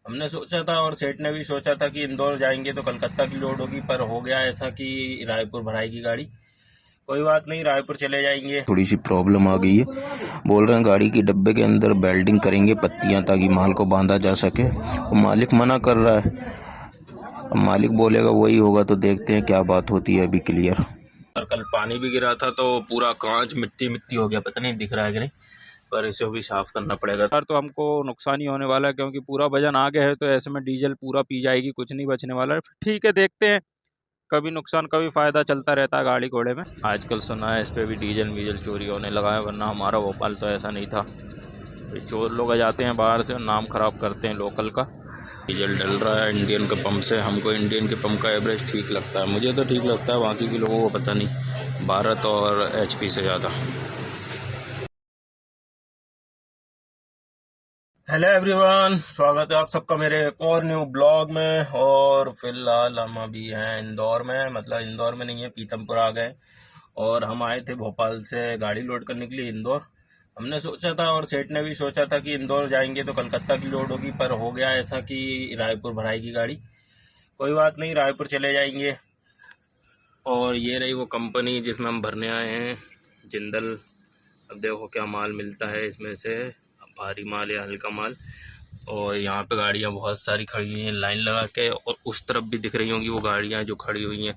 हमने सोचा था और सेठ ने भी सोचा था कि इंदौर जाएंगे तो कलकत्ता की लोड होगी, पर हो गया ऐसा कि रायपुर भराएगी गाड़ी। कोई बात नहीं, रायपुर चले जाएंगे। थोड़ी सी प्रॉब्लम आ गई है। बोल रहे हैं गाड़ी की डब्बे के अंदर बेल्डिंग करेंगे पत्तियां ताकि माल को बांधा जा सके। और मालिक मना कर रहा है। अब मालिक बोलेगा वही होगा, तो देखते हैं क्या बात होती है अभी क्लियर। और कल पानी भी गिरा था तो पूरा कांच मिट्टी मिट्टी हो गया, पता नहीं दिख रहा है कि नहीं, पर इसे भी साफ करना पड़ेगा। यार तो हमको नुकसान ही होने वाला है क्योंकि पूरा वजन आगे है, तो ऐसे में डीजल पूरा पी जाएगी, कुछ नहीं बचने वाला है। ठीक है, देखते हैं, कभी नुकसान कभी फायदा चलता रहता है गाड़ी घोड़े में। आजकल सुना है इस पे भी डीजल वीजल चोरी होने लगा है, वरना हमारा भोपाल तो ऐसा नहीं था। ये चोर लोग आ जाते हैं बाहर से और नाम खराब करते हैं लोकल का। डीजल डल रहा है इंडियन के पंप से। हमको इंडियन के पंप का एवरेज ठीक लगता है, मुझे तो ठीक लगता है, बाकी के लोगों को पता नहीं, भारत और एचपी से ज़्यादा। हेलो एवरीवन, स्वागत है आप सबका मेरे एक और न्यू ब्लॉग में। और फिलहाल हम अभी हैं इंदौर में, मतलब इंदौर में नहीं है, पीतमपुर आ गए। और हम आए थे भोपाल से गाड़ी लोड करने के लिए इंदौर। हमने सोचा था और सेठ ने भी सोचा था कि इंदौर जाएंगे तो कलकत्ता की लोड होगी, पर हो गया ऐसा कि रायपुर भराएगी गाड़ी। कोई बात नहीं, रायपुर चले जाएंगे। और ये रही वो कंपनी जिसमें हम भरने आए हैं, जिंदल। अब देखो क्या माल मिलता है इसमें से, भारी माल या हल्का माल। और यहाँ पे गाड़ियाँ बहुत सारी खड़ी हुई हैं लाइन लगा के, और उस तरफ भी दिख रही होंगी वो गाड़ियाँ जो खड़ी हुई हैं,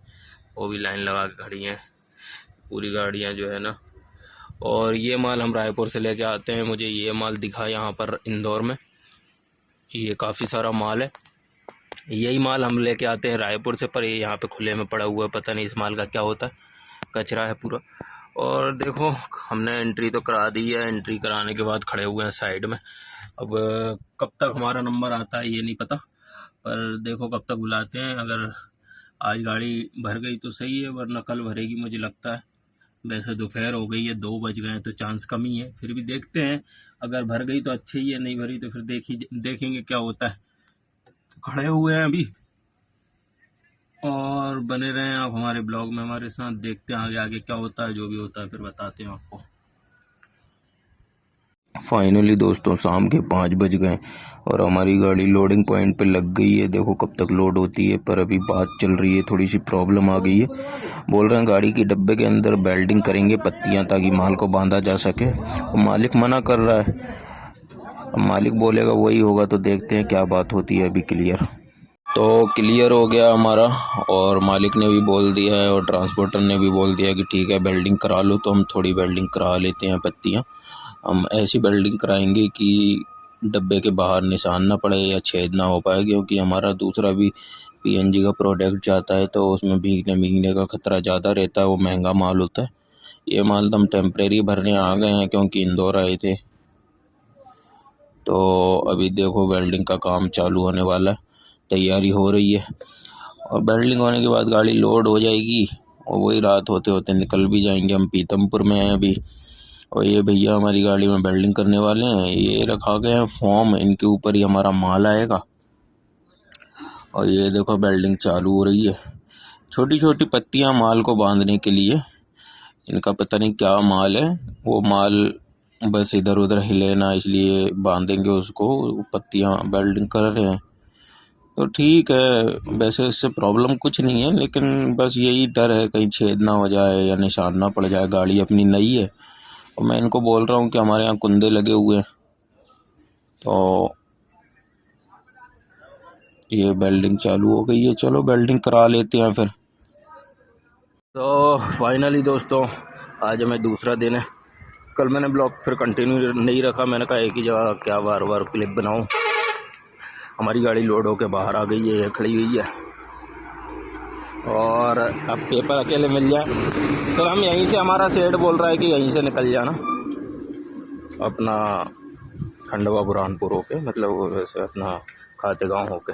वो भी लाइन लगा के खड़ी हैं, पूरी गाड़ियाँ जो है ना। और ये माल हम रायपुर से लेके आते हैं। मुझे ये माल दिखा यहाँ पर इंदौर में, ये काफ़ी सारा माल है। यही माल हम लेके आते हैं रायपुर से, पर ये यहाँ पे खुले में पड़ा हुआ है, पता नहीं इस माल का क्या होता है, कचरा है पूरा। और देखो हमने एंट्री तो करा दी है, एंट्री कराने के बाद खड़े हुए हैं साइड में। अब कब तक हमारा नंबर आता है ये नहीं पता, पर देखो कब तक बुलाते हैं। अगर आज गाड़ी भर गई तो सही है, वरना कल भरेगी मुझे लगता है। वैसे दोपहर हो गई है, 2 बज गए हैं, तो चांस कम ही है, फिर भी देखते हैं। अगर भर गई तो अच्छी ही है, नहीं भरी तो फिर देखेंगे क्या होता है। तो खड़े हुए हैं अभी, और बने रहें आप हमारे ब्लॉग में हमारे साथ। देखते हैं आगे आगे क्या होता है, जो भी होता है फिर बताते हैं आपको। फाइनली दोस्तों शाम के 5 बज गए और हमारी गाड़ी लोडिंग पॉइंट पे लग गई है। देखो कब तक लोड होती है, पर अभी बात चल रही है, थोड़ी सी प्रॉब्लम आ गई है। बोल रहे हैं गाड़ी की डब्बे के अंदर बेल्डिंग करेंगे पत्तियां ताकि माल को बांधा जा सके। और मालिक मना कर रहा है। अब मालिक बोलेगा वही होगा, तो देखते हैं क्या बात होती है अभी क्लियर। तो क्लियर हो गया हमारा, और मालिक ने भी बोल दिया है और ट्रांसपोर्टर ने भी बोल दिया कि ठीक है वेल्डिंग करा लो। तो हम थोड़ी वेल्डिंग करा लेते हैं पत्तियां। हम ऐसी वेल्डिंग कराएंगे कि डब्बे के बाहर निशान ना पड़े या छेद ना हो पाए, क्योंकि हमारा दूसरा भी पीएनजी का प्रोडक्ट जाता है, तो उसमें भीगने का खतरा ज़्यादा रहता है, वो महंगा माल होता है। ये माल तो हम टेम्परेरी भरने आ गए हैं क्योंकि इंदौर आए थे। तो अभी देखो वेल्डिंग का काम चालू होने वाला है, तैयारी हो रही है, और वेल्डिंग होने के बाद गाड़ी लोड हो जाएगी, और वही रात होते होते निकल भी जाएंगे। हम पीतमपुर में हैं अभी, और ये भैया हमारी गाड़ी में वेल्डिंग करने वाले हैं। ये रखा गया है फॉर्म, इनके ऊपर ही हमारा माल आएगा। और ये देखो वेल्डिंग चालू हो रही है। छोटी छोटी पत्तियां माल को बांधने के लिए, इनका पता नहीं क्या माल है, वो माल बस इधर उधर हिले ना, इसलिए बांधेंगे उसको। पत्तियां वेल्डिंग कर रहे हैं, तो ठीक है। वैसे इससे प्रॉब्लम कुछ नहीं है, लेकिन बस यही डर है कहीं छेद ना हो जाए या निशान ना पड़ जाए। गाड़ी अपनी नई है, और मैं इनको बोल रहा हूँ कि हमारे यहाँ कुंदे लगे हुए हैं, तो ये वेल्डिंग चालू हो गई है। चलो वेल्डिंग करा लेते हैं फिर। तो फाइनली दोस्तों आज हमें दूसरा दिन है। कल मैंने ब्लॉग फिर कंटिन्यू नहीं रखा, मैंने कहा एक ही जगह क्या बार बार क्लिप बनाऊं। हमारी गाड़ी लोड होकर बाहर आ गई है, खड़ी हुई है। और अब पेपर अकेले मिल जाए तो हम यहीं से, हमारा सेठ बोल रहा है कि यहीं से निकल जाना अपना खंडवा बुरहानपुर होके, मतलब वैसे अपना खातेगांव होके।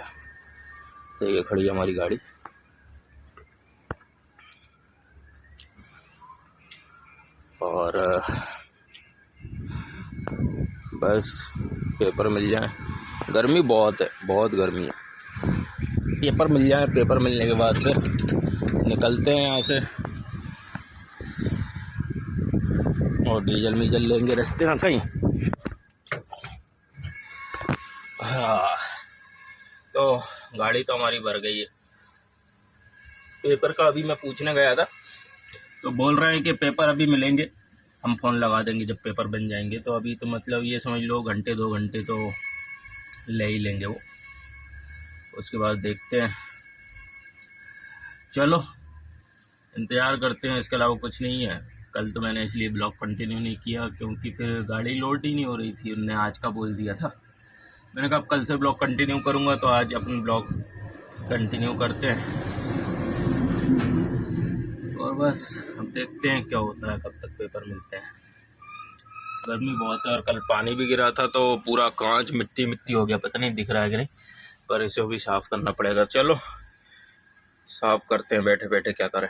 तो ये खड़ी है हमारी गाड़ी, और बस पेपर मिल जाए। गर्मी बहुत है, बहुत गर्मी है। पेपर मिल जाए, पेपर मिलने के बाद फिर निकलते हैं यहाँ से, और डीजल मीजल लेंगे रास्ते में कहीं। हाँ, तो गाड़ी तो हमारी भर गई है। पेपर का अभी मैं पूछने गया था तो बोल रहे हैं कि पेपर अभी मिलेंगे, हम फ़ोन लगा देंगे जब पेपर बन जाएंगे। तो अभी तो मतलब ये समझ लो घंटे 2 घंटे तो ले ही लेंगे वो, उसके बाद देखते हैं। चलो इंतज़ार करते हैं, इसके अलावा कुछ नहीं है। कल तो मैंने इसलिए ब्लॉग कंटिन्यू नहीं किया क्योंकि फिर गाड़ी लोड ही नहीं हो रही थी, उनने आज का बोल दिया था। मैंने कहा अब कल से ब्लॉग कंटिन्यू करूँगा, तो आज अपन ब्लॉग कंटिन्यू करते हैं और बस अब देखते हैं क्या होता है, कब तक पेपर मिलते हैं। गर्मी बहुत है और कल पानी भी गिरा था तो पूरा कांच मिट्टी मिट्टी हो गया, पता नहीं दिख रहा है कि नहीं, पर इसे भी साफ़ करना पड़ेगा। चलो साफ़ करते हैं बैठे बैठे, क्या करें।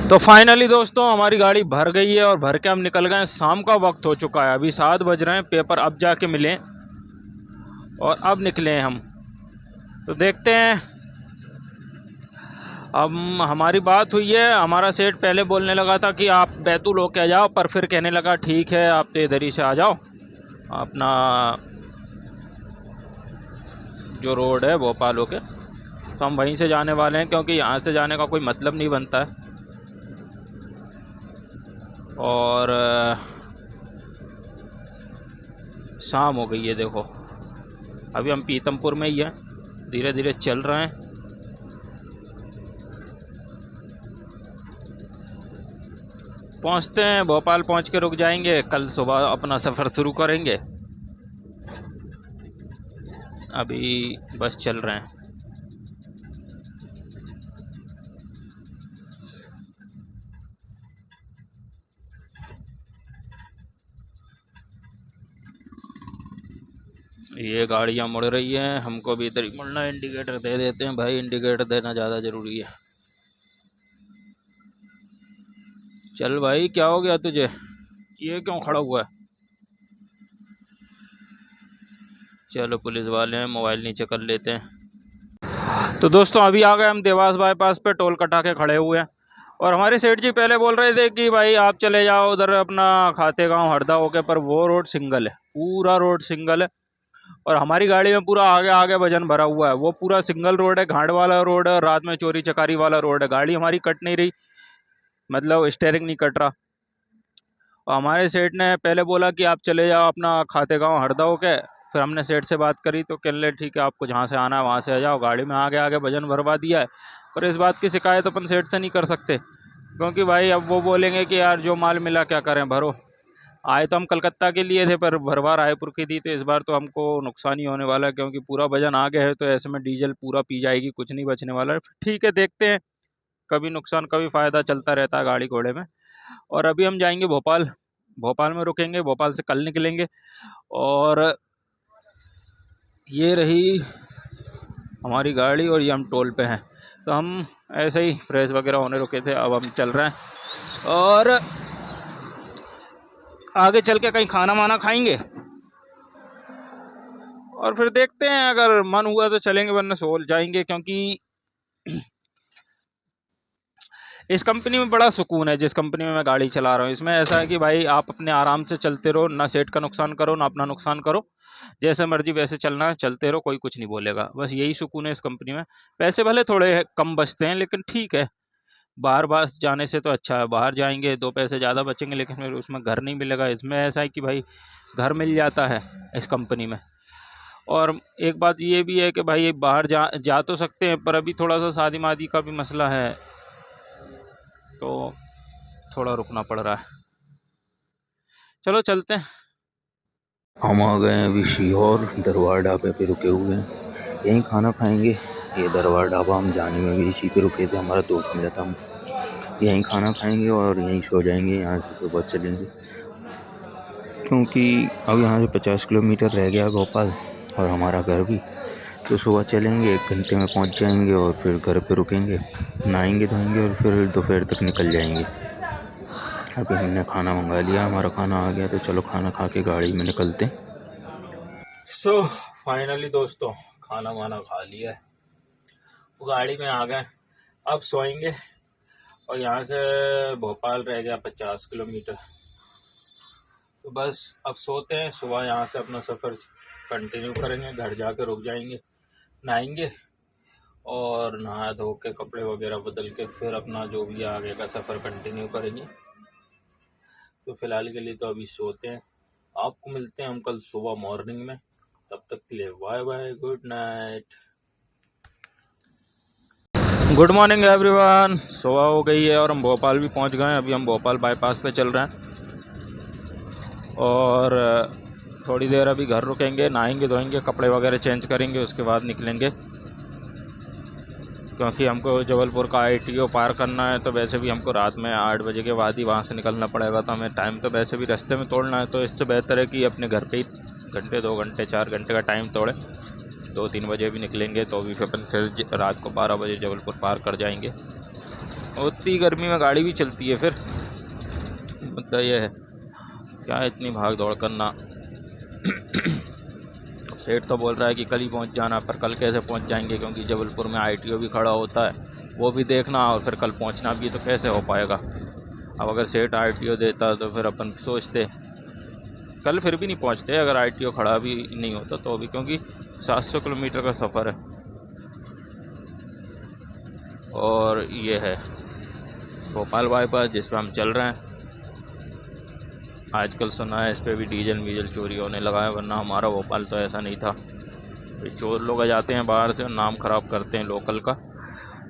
तो फाइनली दोस्तों हमारी गाड़ी भर गई है और भर के हम निकल गए हैं। शाम का वक्त हो चुका है, अभी 7 बज रहे हैं। पेपर अब जाके मिले और अब निकले हैं हम, तो देखते हैं। अब हमारी बात हुई है, हमारा सेठ पहले बोलने लगा था कि आप बैतूल होके आ जाओ, पर फिर कहने लगा ठीक है आप तो इधर ही से आ जाओ, अपना जो रोड है भोपाल होके, तो हम वहीं से जाने वाले हैं क्योंकि यहाँ से जाने का कोई मतलब नहीं बनता है। और शाम हो गई है, देखो अभी हम पीतमपुर में ही हैं, धीरे धीरे चल रहे हैं। पहुंचते हैं, भोपाल पहुंच के रुक जाएंगे, कल सुबह अपना सफ़र शुरू करेंगे। अभी बस चल रहे हैं। ये गाड़ियाँ मुड़ रही हैं, हमको भी इधर ही मुड़ना है। इंडिकेटर दे देते हैं भाई, इंडिकेटर देना ज़्यादा ज़रूरी है। चल भाई, क्या हो गया तुझे, ये क्यों खड़ा हुआ है? चलो पुलिस वाले हैं, मोबाइल नीचे कर लेते हैं। तो दोस्तों अभी आ गए हम देवास बाईपास पे, टोल कटा के खड़े हुए हैं। और हमारे सेठ जी पहले बोल रहे थे कि भाई आप चले जाओ उधर अपना खाते गांव हरदा होके, पर वो रोड सिंगल है, पूरा रोड सिंगल है। और हमारी गाड़ी में पूरा आगे आगे वजन भरा हुआ है, वो पूरा सिंगल रोड है, घाट वाला रोड है, और रात में चोरी चकारी वाला रोड है। गाड़ी हमारी कट नहीं रही, मतलब स्टेयरिंग नहीं कट रहा। और हमारे सेठ ने पहले बोला कि आप चले जाओ अपना खाते गांव हरदा होके। फिर हमने सेठ से बात करी तो कहने लगे ठीक है, आपको जहाँ से आना है वहाँ से आ जाओ। गाड़ी में आगे आगे वजन भरवा दिया है, पर इस बात की शिकायत अपन सेठ से नहीं कर सकते क्योंकि भाई अब वो बोलेंगे कि यार जो माल मिला क्या करें, भरो। आए तो हम कलकत्ता के लिए थे, पर भरवा रायपुर की थी, तो इस बार तो हमको नुकसान ही होने वाला है क्योंकि पूरा वजन आ गया है, तो ऐसे में डीजल पूरा पी जाएगी, कुछ नहीं बचने वाला है। ठीक है, देखते हैं, कभी नुकसान कभी फ़ायदा चलता रहता है गाड़ी घोड़े में। और अभी हम जाएंगे भोपाल, भोपाल में रुकेंगे, भोपाल से कल निकलेंगे। और ये रही हमारी गाड़ी और ये हम टोल पे हैं। तो हम ऐसे ही फ्रेश वगैरह होने रुके थे, अब हम चल रहे हैं और आगे चल के कहीं खाना वाना खाएंगे और फिर देखते हैं, अगर मन हुआ तो चलेंगे वरना सो जाएंगे। क्योंकि इस कंपनी में बड़ा सुकून है, जिस कंपनी में मैं गाड़ी चला रहा हूँ। इसमें ऐसा है कि भाई आप अपने आराम से चलते रहो, ना सेठ का नुकसान करो ना अपना नुकसान करो, जैसे मर्जी वैसे चलना है, चलते रहो, कोई कुछ नहीं बोलेगा। बस यही सुकून है इस कंपनी में। पैसे भले थोड़े कम बचते हैं लेकिन ठीक है, बाहर बास जाने से तो अच्छा है। बाहर जाएंगे 2 पैसे ज़्यादा बचेंगे लेकिन फिर उसमें घर नहीं मिलेगा। इसमें ऐसा है कि भाई घर मिल जाता है इस कंपनी में। और एक बात ये भी है कि भाई बाहर जा तो सकते हैं, पर अभी थोड़ा सा शादी मादी का भी मसला है, तो थोड़ा रुकना पड़ रहा है। चलो चलते हैं। हम आ गए हैं अभी सीहोर, दरबार ढाबे पे रुके हुए हैं, यहीं खाना खाएंगे। ये दरबार ढाबा हम जाने में भी इसी पे रुके थे, हमारा दोस्त मिला था, हम यहीं खाना खाएंगे और यहीं सो जाएंगे। यहाँ से सुबह चलेंगे क्योंकि अब यहाँ से 50 किलोमीटर रह गया भोपाल और हमारा घर भी, तो सुबह चलेंगे, 1 घंटे में पहुँच जाएंगे और फिर घर पे रुकेंगे, नहाएंगे धोएंगे और फिर दोपहर तक निकल जाएंगे। अभी हमने खाना मंगा लिया, हमारा खाना आ गया, तो चलो खाना खा के गाड़ी में निकलते हैं। सो फाइनली दोस्तों खाना वाना खा लिया है, गाड़ी में आ गए, अब सोएंगे। और यहाँ से भोपाल रह गया 50 किलोमीटर, तो बस अब सोते हैं। सुबह यहाँ से अपना सफ़र कंटिन्यू करेंगे, घर जाकर रुक जाएंगे, नहाएंगे और नहा धो के कपड़े वगैरह बदल के फिर अपना जो भी आगे का सफ़र कंटिन्यू करेंगे। तो फिलहाल के लिए तो अभी सोते हैं। आपको मिलते हैं हम कल सुबह मॉर्निंग में। तब तक के लिए bye bye, good night. Good morning everyone. सुबह हो गई है और हम भोपाल भी पहुंच गए हैं। अभी हम भोपाल बाईपास पे चल रहे हैं और थोड़ी देर अभी घर रुकेंगे, नहाएंगे धोएंगे, कपड़े वगैरह चेंज करेंगे, उसके बाद निकलेंगे क्योंकि हमको जबलपुर का ITO पार करना है। तो वैसे भी हमको रात में 8 बजे के बाद ही वहाँ से निकलना पड़ेगा, तो हमें टाइम तो वैसे भी रास्ते में तोड़ना है। तो इससे बेहतर है कि अपने घर पे ही घंटे 2 घंटे 4 घंटे का टाइम तोड़े। 2-3 बजे भी निकलेंगे तो भी फिर रात को 12 बजे जबलपुर पार कर जाएंगे। उतनी गर्मी में गाड़ी भी चलती है। फिर मुद्दा ये है क्या इतनी भाग दौड़ करना। सेठ तो बोल रहा है कि कल ही पहुंच जाना, पर कल कैसे पहुंच जाएंगे क्योंकि जबलपुर में ITO भी खड़ा होता है, वो भी देखना और फिर कल पहुंचना भी, तो कैसे हो पाएगा। अब अगर सेठ ITO देता तो फिर अपन सोचते, कल फिर भी नहीं पहुंचते अगर ITO खड़ा भी नहीं होता तो भी, क्योंकि 700 किलोमीटर का सफ़र है। और ये है भोपाल बाईपास जिस पर हम चल रहे हैं। आजकल सुना है इस पर भी डीजल चोरी होने लगा है, वरना हमारा भोपाल तो ऐसा नहीं था। ये चोर लोग आ जाते हैं बाहर से और नाम ख़राब करते हैं लोकल का।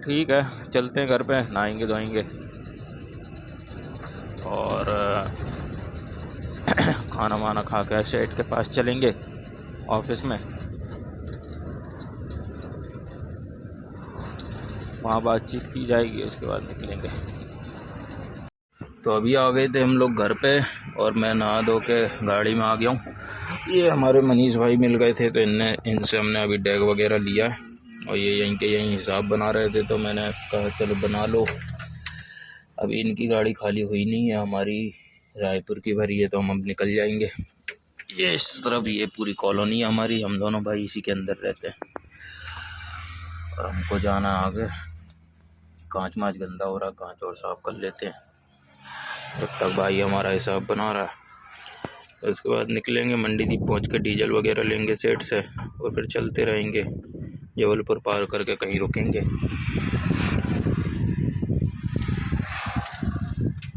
ठीक है, चलते हैं घर पे, नहाएंगे धोएंगे और खाना वाना खा के सेठ के पास चलेंगे ऑफिस में, वहाँ बातचीत की जाएगी, उसके बाद निकलेंगे। तो अभी आ गए थे हम लोग घर पे और मैं नहा धो के गाड़ी में आ गया हूँ। ये हमारे मनीष भाई मिल गए थे तो इनसे हमने अभी डैग वगैरह लिया और ये यहीं के यहीं हिसाब बना रहे थे, तो मैंने कहा चलो बना लो। अभी इनकी गाड़ी खाली हुई नहीं है, हमारी रायपुर की भरी है, तो हम अब निकल जाएंगे। ये इस तरफ ये पूरी कॉलोनी है हमारी, हम दोनों भाई इसी के अंदर रहते हैं और हमको जाना है आगे। कांच माँच गंदा हो रहा, कांच और साफ़ कर लेते हैं जब तक भाई हमारा हिसाब बना रहा है। तो उसके बाद निकलेंगे, मंडी द्वीप पहुँच के डीजल वगैरह लेंगे सेठ से और फिर चलते रहेंगे। जबलपुर पार करके कहीं रुकेंगे।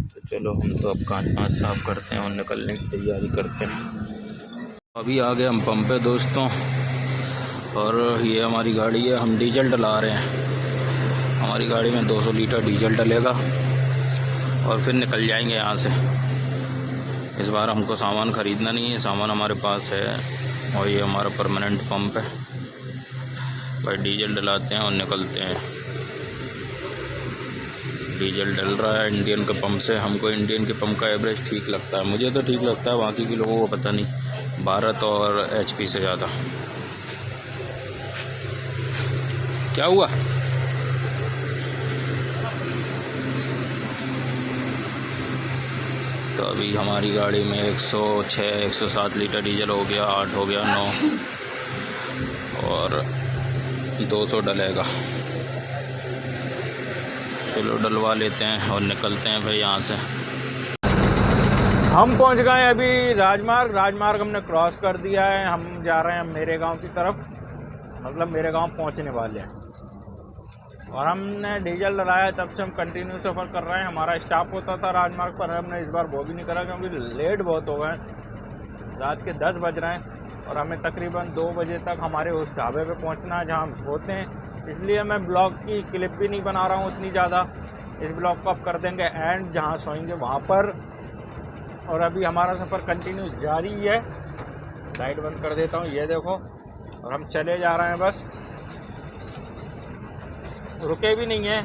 तो चलो हम तो अब कांच पाँच साफ करते हैं और निकलने की तैयारी करते हैं। अभी आ गए हम पंप पे दोस्तों और ये हमारी गाड़ी है, हम डीजल डला रहे हैं। हमारी गाड़ी में 200 लीटर डीजल डलेगा और फिर निकल जाएंगे यहाँ से। इस बार हमको सामान ख़रीदना नहीं है, सामान हमारे पास है और ये हमारा परमानेंट पंप है। भाई डीजल डलाते हैं और निकलते हैं। डीजल डल रहा है इंडियन के पंप से। हमको इंडियन के पंप का एवरेज ठीक लगता है, मुझे तो ठीक लगता है, बाकी के लोगों को पता नहीं, भारत और HP से ज़्यादा। क्या हुआ? तो अभी हमारी गाड़ी में 106 107 लीटर डीजल हो गया, 8 हो गया, 9 और 200 डलेगा। चलो डलवा लेते हैं और निकलते हैं फिर यहाँ से। हम पहुंच गए अभी राजमार्ग हमने क्रॉस कर दिया है। हम जा रहे हैं मेरे गांव की तरफ, मतलब मेरे गांव पहुंचने वाले हैं। और हमने डीजल डलाया, तब से हम कंटिन्यू सफ़र कर रहे हैं। हमारा स्टॉप होता था राजमार्ग पर, हमने इस बार वो भी नहीं करा क्योंकि लेट बहुत हो गए। रात के 10 बज रहे हैं और हमें तकरीबन 2 बजे तक हमारे उस ढाबे पे पहुंचना है जहां हम सोते हैं। इसलिए मैं ब्लॉग की क्लिप भी नहीं बना रहा हूं उतनी ज़्यादा। इस ब्लॉग को अब कर देंगे एंड जहां सोएंगे वहां पर। और अभी हमारा सफ़र कंटिन्यू जारी है। लाइट बंद कर देता हूँ, ये देखो, और हम चले जा रहे हैं, बस रुके भी नहीं है।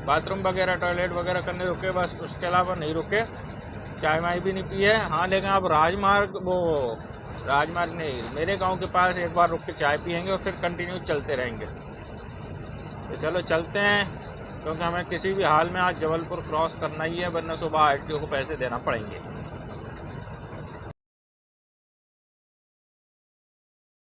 बाथरूम वगैरह टॉयलेट वगैरह करने रुके बस, उसके अलावा नहीं रुके। चाय वाय भी नहीं पी है। हाँ, लेकिन अब राजमार्ग नहीं, मेरे गांव के पास एक बार रुक के चाय पियेंगे और फिर कंटिन्यू चलते रहेंगे। तो चलो चलते हैं, क्योंकि हमें किसी भी हाल में आज जबलपुर क्रॉस करना ही है, वरना सुबह ITO को पैसे देना पड़ेंगे।